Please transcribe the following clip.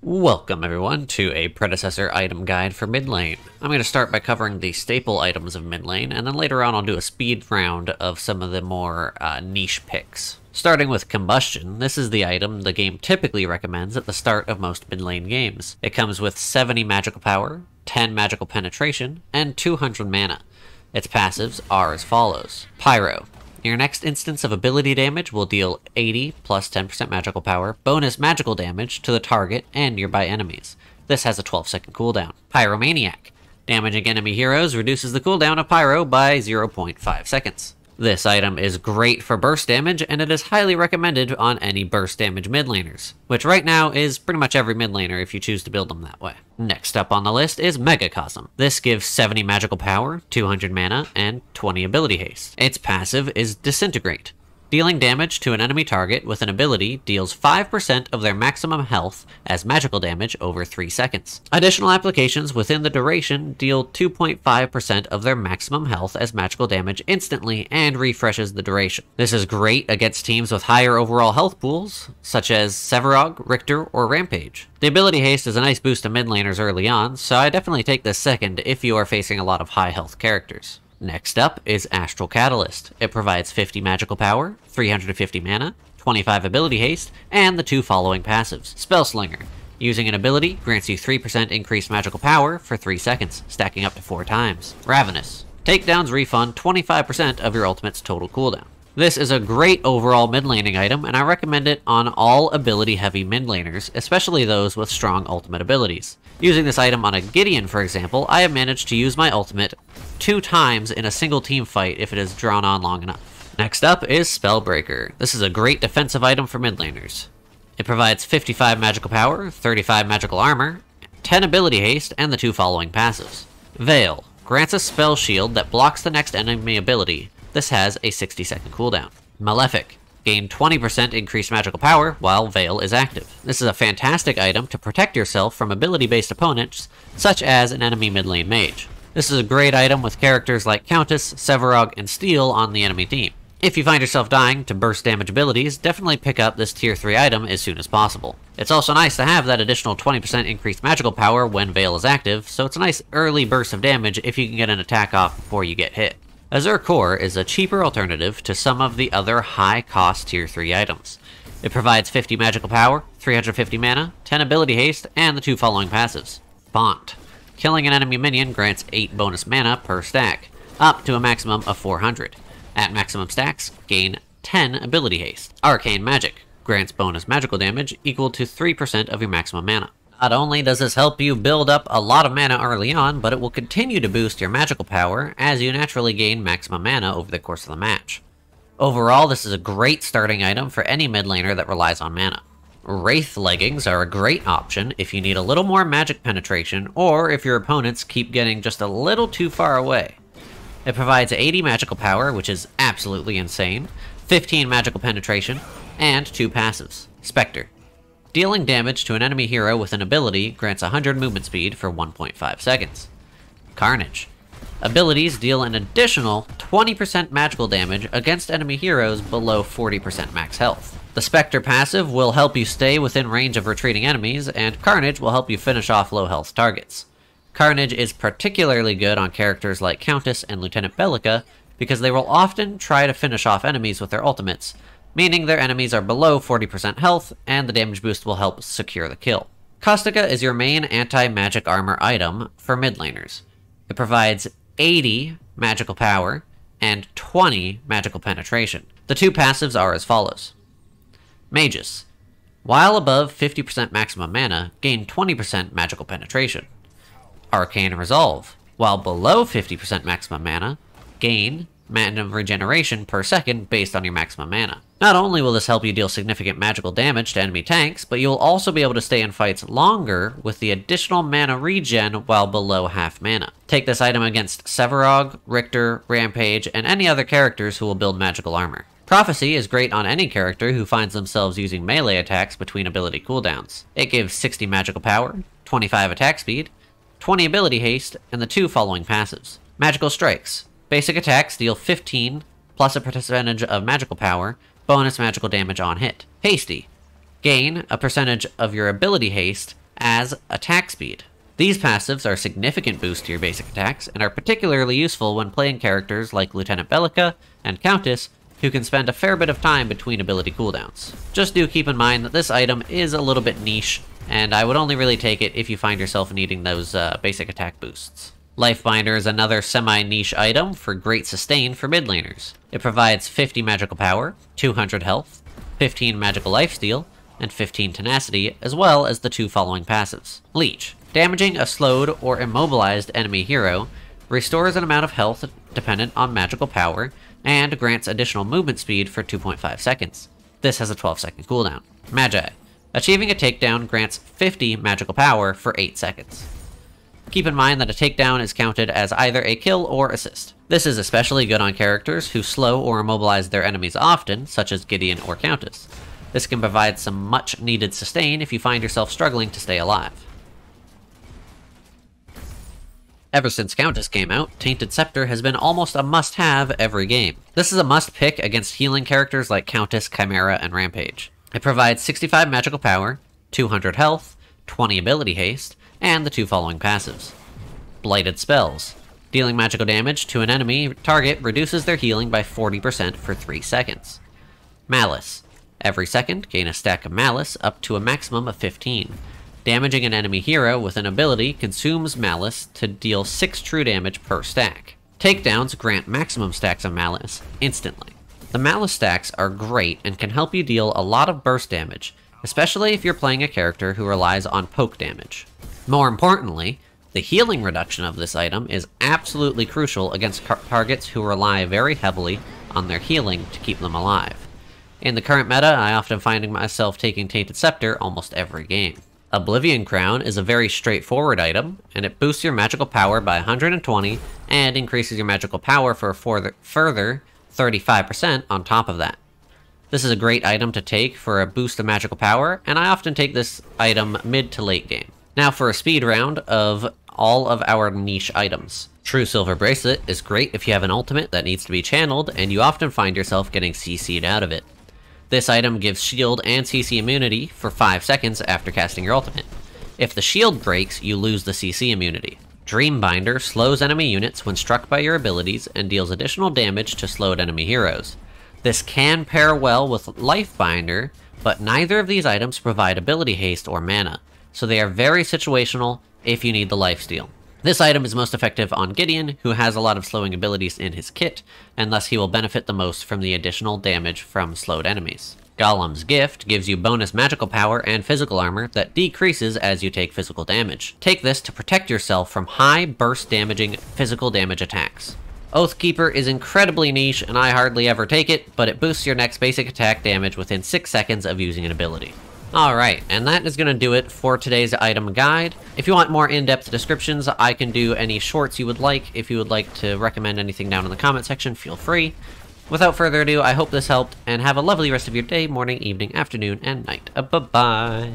Welcome everyone to a predecessor item guide for mid lane. I'm going to start by covering the staple items of mid lane, and then later on I'll do a speed round of some of the more niche picks. Starting with Combustion, this is the item the game typically recommends at the start of most mid lane games. It comes with 70 magical power, 10 magical penetration, and 200 mana. Its passives are as follows. Pyro. Your next instance of ability damage will deal 80 plus 10% magical power, bonus magical damage to the target and nearby enemies. This has a 12-second cooldown. Pyromaniac. Damaging enemy heroes reduces the cooldown of Pyro by 0.5 seconds. This item is great for burst damage, and it is highly recommended on any burst damage mid laners, which right now is pretty much every mid laner if you choose to build them that way. Next up on the list is Megacosm. This gives 70 magical power, 200 mana, and 20 ability haste. Its passive is Disintegrate. Dealing damage to an enemy target with an ability deals 5% of their maximum health as magical damage over 3 seconds. Additional applications within the duration deal 2.5% of their maximum health as magical damage instantly and refreshes the duration. This is great against teams with higher overall health pools, such as Sevarog, Richter, or Rampage. The ability haste is a nice boost to mid laners early on, so I definitely take this second if you are facing a lot of high health characters. Next up is Astral Catalyst. It provides 50 magical power, 350 mana, 25 ability haste, and the two following passives. Spellslinger. Using an ability grants you 3% increased magical power for 3 seconds, stacking up to 4 times. Ravenous. Takedowns refund 25% of your ultimate's total cooldown. This is a great overall mid laning item, and I recommend it on all ability heavy mid laners, especially those with strong ultimate abilities. Using this item on a Gideon, for example, I have managed to use my ultimate 2 times in a single team fight if it is drawn on long enough. Next up is Spellbreaker. This is a great defensive item for mid laners. It provides 55 magical power, 35 magical armor, 10 ability haste, and the 2 following passives. Veil. Grants a spell shield that blocks the next enemy ability. This has a 60-second cooldown. Malefic. Gain 20% increased magical power while Veil is active. This is a fantastic item to protect yourself from ability-based opponents, such as an enemy mid lane mage. This is a great item with characters like Countess, Sevarog, and Steel on the enemy team. If you find yourself dying to burst damage abilities, definitely pick up this tier 3 item as soon as possible. It's also nice to have that additional 20% increased magical power when Veil is active, so it's a nice early burst of damage if you can get an attack off before you get hit. Azure Core is a cheaper alternative to some of the other high-cost tier 3 items. It provides 50 magical power, 350 mana, 10 ability haste, and the 2 following passives. Bont. Killing an enemy minion grants 8 bonus mana per stack, up to a maximum of 400. At maximum stacks, gain 10 ability haste. Arcane Magic grants bonus magical damage equal to 3% of your maximum mana. Not only does this help you build up a lot of mana early on, but it will continue to boost your magical power as you naturally gain maximum mana over the course of the match. Overall, this is a great starting item for any mid laner that relies on mana. Wraith Leggings are a great option if you need a little more magic penetration, or if your opponents keep getting just a little too far away. It provides 80 magical power, which is absolutely insane, 15 magical penetration, and 2 passives. Spectre. Dealing damage to an enemy hero with an ability grants 100 movement speed for 1.5 seconds. Carnage. Abilities deal an additional 20% magical damage against enemy heroes below 40% max health. The Spectre passive will help you stay within range of retreating enemies, and Carnage will help you finish off low health targets. Carnage is particularly good on characters like Countess and Lieutenant Bellica because they will often try to finish off enemies with their ultimates, meaning their enemies are below 40% health, and the damage boost will help secure the kill. Caustica is your main anti-magic armor item for mid laners. It provides 80 magical power and 20 magical penetration. The 2 passives are as follows. Magus. While above 50% maximum mana, gain 20% magical penetration. Arcane Resolve. While below 50% maximum mana, gain mana regeneration per second based on your maximum mana. Not only will this help you deal significant magical damage to enemy tanks, but you'll also be able to stay in fights longer with the additional mana regen while below half mana. Take this item against Sevarog, Richter, Rampage, and any other characters who will build magical armor. Prophecy is great on any character who finds themselves using melee attacks between ability cooldowns. It gives 60 magical power, 25 attack speed, 20 ability haste, and the 2 following passives. Magical Strikes. Basic attacks deal 15 plus a percentage of magical power, bonus magical damage on hit. Hasty. Gain a percentage of your ability haste as attack speed. These passives are a significant boost to your basic attacks, and are particularly useful when playing characters like Lieutenant Bellica and Countess, who can spend a fair bit of time between ability cooldowns. Just do keep in mind that this item is a little bit niche, and I would only really take it if you find yourself needing those basic attack boosts. Lifebinder is another semi-niche item for great sustain for mid laners. It provides 50 magical power, 200 health, 15 magical lifesteal, and 15 tenacity, as well as the two following passives. Leech. Damaging a slowed or immobilized enemy hero restores an amount of health dependent on magical power, and grants additional movement speed for 2.5 seconds. This has a 12-second cooldown. Magi. Achieving a takedown grants 50 magical power for 8 seconds. Keep in mind that a takedown is counted as either a kill or assist. This is especially good on characters who slow or immobilize their enemies often, such as Gideon or Countess. This can provide some much-needed sustain if you find yourself struggling to stay alive. Ever since Countess came out, Tainted Scepter has been almost a must-have every game. This is a must-pick against healing characters like Countess, Chimera, and Rampage. It provides 65 magical power, 200 health, 20 ability haste, and the two following passives. Blighted Spells. Dealing magical damage to an enemy target reduces their healing by 40% for 3 seconds. Malice. Every second, gain a stack of Malice up to a maximum of 15. Damaging an enemy hero with an ability consumes Malice to deal 6 true damage per stack. Takedowns grant maximum stacks of Malice instantly. The Malice stacks are great and can help you deal a lot of burst damage, especially if you're playing a character who relies on poke damage. More importantly, the healing reduction of this item is absolutely crucial against targets who rely very heavily on their healing to keep them alive. In the current meta, I often find myself taking Tainted Scepter almost every game. Oblivion Crown is a very straightforward item, and it boosts your magical power by 120 and increases your magical power for a further 35% on top of that. This is a great item to take for a boost of magical power, and I often take this item mid to late game. Now for a speed round of all of our niche items. True Silver Bracelet is great if you have an ultimate that needs to be channeled, and you often find yourself getting CC'd out of it. This item gives shield and CC immunity for 5 seconds after casting your ultimate. If the shield breaks, you lose the CC immunity. Dreambinder slows enemy units when struck by your abilities and deals additional damage to slowed enemy heroes. This can pair well with Lifebinder, but neither of these items provide ability haste or mana, so they are very situational if you need the lifesteal. This item is most effective on Gideon, who has a lot of slowing abilities in his kit, and thus he will benefit the most from the additional damage from slowed enemies. Golem's Gift gives you bonus magical power and physical armor that decreases as you take physical damage. Take this to protect yourself from high burst damaging physical damage attacks. Oathkeeper is incredibly niche and I hardly ever take it, but it boosts your next basic attack damage within 6 seconds of using an ability. Alright, and that is going to do it for today's item guide. If you want more in-depth descriptions, I can do any shorts you would like. If you would like to recommend anything down in the comment section, feel free. Without further ado, I hope this helped, and have a lovely rest of your day, morning, evening, afternoon, and night. Bye-bye.